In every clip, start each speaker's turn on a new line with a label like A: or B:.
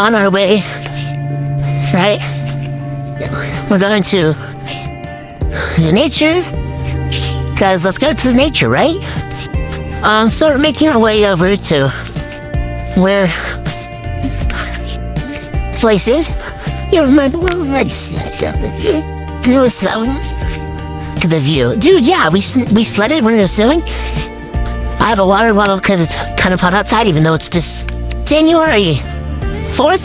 A: on our way, right? We're going to the nature, because let's go to the nature, right? So we're making our way over to where place is. You remember? It was snowing. Look at the view, dude. Yeah, we sledded when it was snowing. I have a water bottle because it's kind of hot outside, even though it's just January 4th.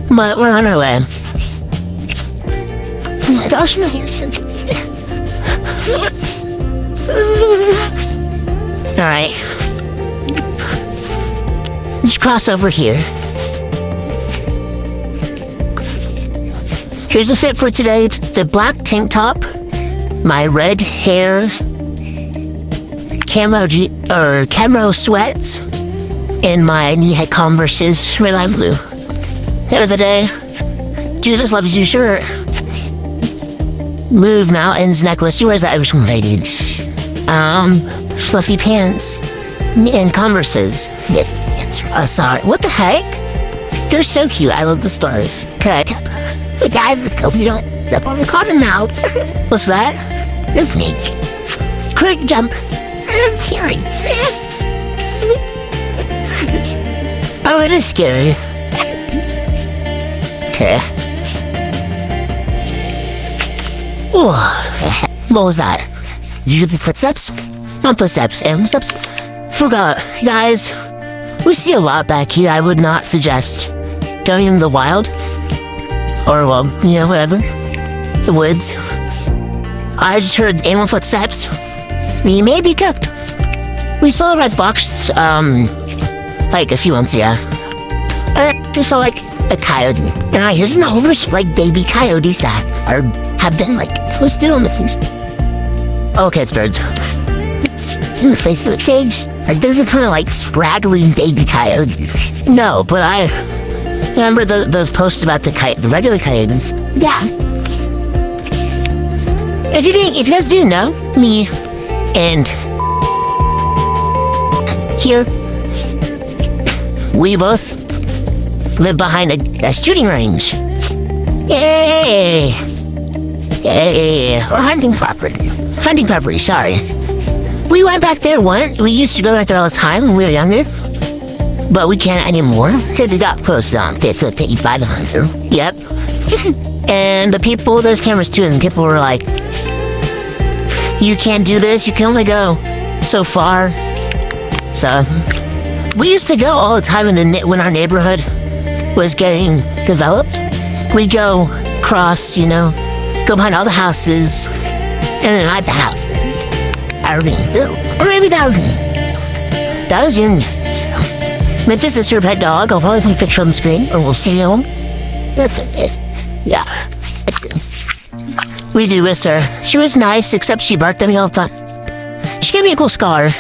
A: But we're on our way. Oh my gosh, no, here's something. Alright. Just cross over here. Here's the fit for today. It's the black tank top, my red hair, camo sweats, and my knee-high Converse's red, lime, blue. Head of the day, Jesus loves you shirt. Move mountains necklace. She wears that every single day, dude. Fluffy pants and Converse's. Sorry. What the heck? You're so cute. I love the stars. Cut. The guy, hope you don't step on the cotton mouth. What's that? It's me. Quick jump. I'm tearing. Oh, it is scary. Okay. What was that? Did you hear the footsteps? Not footsteps, and footsteps. Forgot. Guys, we see a lot back here. I would not suggest going in the wild. Or, well, you know, whatever. The woods. I just heard animal footsteps. We may be cooked. We saw a red fox, like a few months ago. We saw, like, a coyote. And I hear some numbers, like, baby coyotes that have been, like, twisted on the things. Okay, it's birds. In the face of the cage. Like, they're kind of, like, scraggly baby coyotes. No, but I remember those posts about the regular coyotes. Yeah. If you guys do know, me and here, we both live behind a shooting range. Yay! Yay! Or hunting property. Hunting property, sorry. We went back there once. We used to go back there all the time when we were younger. But we can't anymore. Because they got posted on Facebook, 500. Yep. And the people, there's cameras too, and people were like, you can't do this, you can only go so far. So, we used to go all the time when our neighborhood was getting developed. We'd go cross, you know, go behind all the houses, and then hide the houses. Or maybe that was Memphis. Memphis is her pet dog. I'll probably put a picture on the screen, or we'll see him. That's it. Yeah. We do miss her. She was nice, except she barked at me all the time. She gave me a cool scar.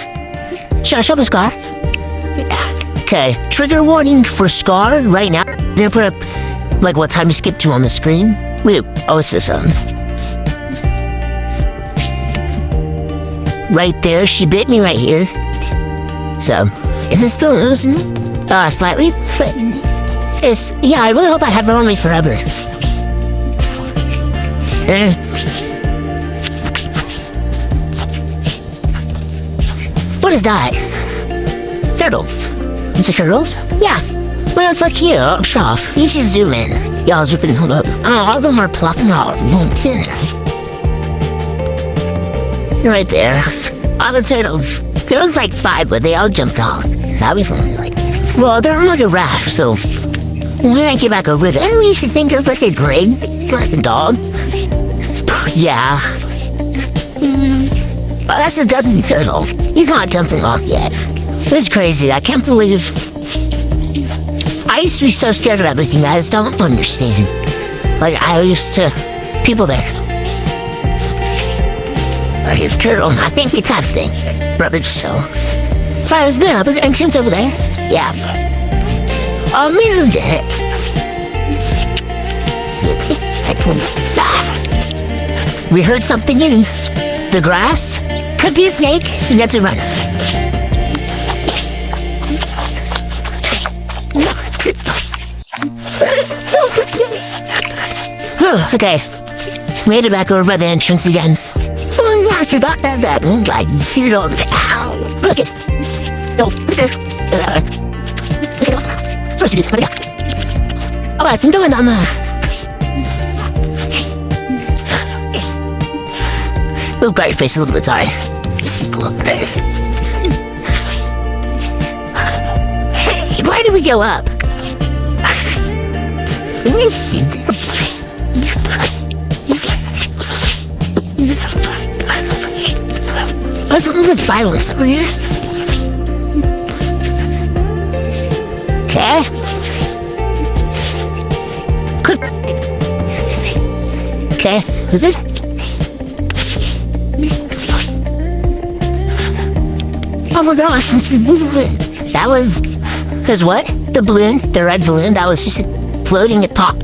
A: Show the scar. Yeah. Okay, trigger warning for Scar right now. I'm gonna put up, like, what time to skip to on the screen. Wait, oh, it's this one. Right there, she bit me right here. So, is it still losing? Slightly? Yeah, I really hope I have her on me forever. What is that? Turtles. It's a turtles? Yeah. Well, it's like here, show off. You should zoom in. Y'all zooming, hold up. Oh, all of them are plucking off. Right there. All the turtles. There was like 5, but they all jumped off. So I was only like, well, they're on like a raft, so when I get back over there, I used to think it was like a gray, like a dog. Yeah. Well, that's a Dudley turtle. He's not jumping off yet. This is crazy. I can't believe. I used to be so scared of everything. I just don't understand. Like, I used to. People there. His turtle. I think we touched thing. Brother, so. Fries there, and Tim's over there. Yeah. Oh, man, we heard something in the grass. Could be a snake. Let's run. Okay. Made it back over by the entrance again. Oh, yeah, I forgot that. Like, you know, ow. Biscuit. No. Alright, I'm doing them. Oh, got your face a little bit, sorry. Hey, why did we go up? There's something with violence over here. Okay. Good. Okay, with it. Oh my gosh, that was what? The balloon, the red balloon, that was just floating at pop.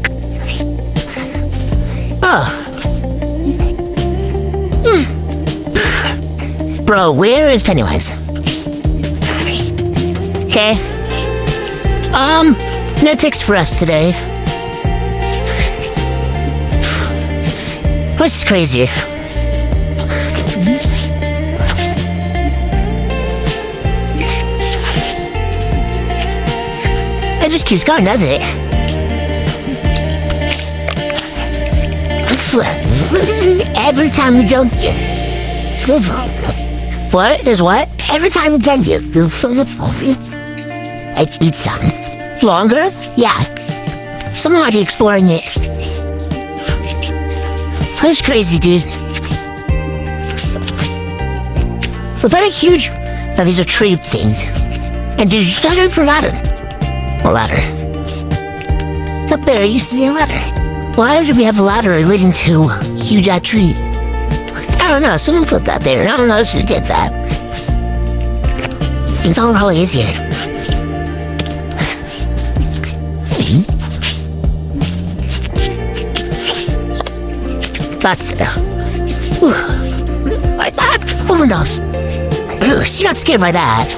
A: Oh. Bro, where is Pennywise? Okay. No ticks for us today. What's crazy? It just keeps going, does it? I swear, every time we jump you. What? Is what? Every time we jump you, there's so much longer. It's something. Longer? Yeah. Somebody exploring it. That's crazy, dude. We've had a huge... Now, these are tree things. And dude, you guys are for ladder. A ladder. It's up there. It used to be a ladder. Why did we have a ladder leading to a huge tree? I don't know. Someone put that there. I don't know who did that. It's all probably easier. That's like that. Oh my gosh. She got scared by that.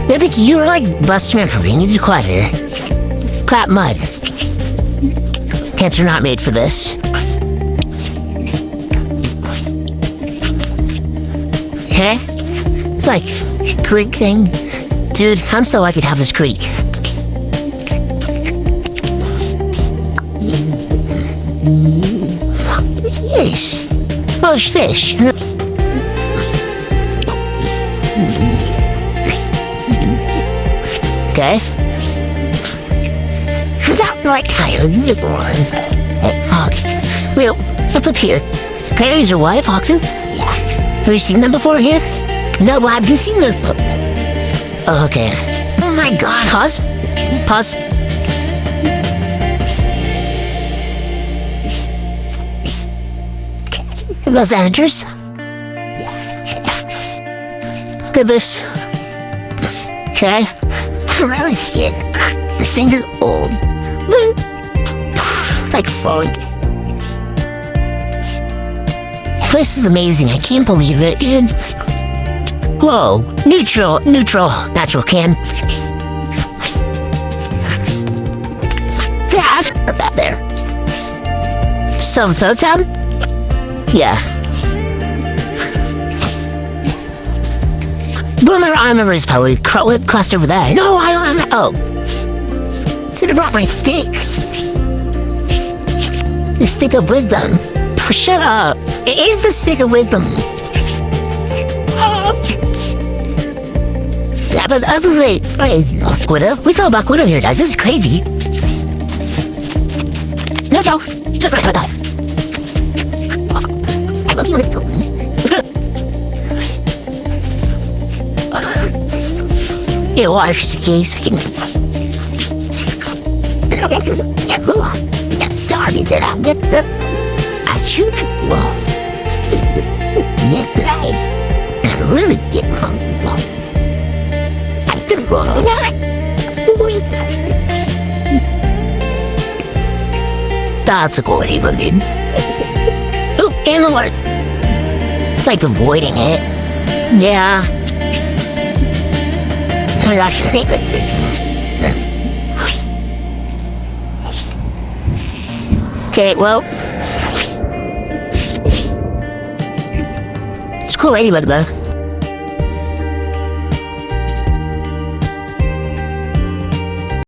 A: I think you were like busting her career. You need to be quieter. Crap mud. Pants are not made for this. Okay? It's like a creek thing. Dude, I'm so I could have this creek. Yes. Smosh fish. Okay. That like tired newborn. Well, what's up here? Coyotes are what? Foxes? Yeah. Have you seen them before here? No, but I've seen them. Oh, okay. Oh my god. Pause. Pause. Those antlers? Look at this. Okay. I'm really scared. This thing is old. Like falling. This is amazing. I can't believe it, dude. Whoa. Neutral, natural can. Yeah, I've heard that there. 𝚖𝚎𝚘𝚛-𝚋𝚘𝚗? Yeah. Boomer, I remember his power. We crossed over that. No, I don't. Oh. Should have brought my sticks. The stick of wisdom. Shut up. It is the stick of wisdom. Yeah, but wait. Squiddo? We saw about Squiddo here, guys. This is crazy. No, Joe. Just right about that. I love you. You are skis. Get started, then I'll get the. I shoot you. Next night. I really get hungry. I feel wrong. That's a great one, dude. Oh, and the water. It's like avoiding it. Yeah. Oh my gosh, I think Okay, well, it's a cool ladybug though.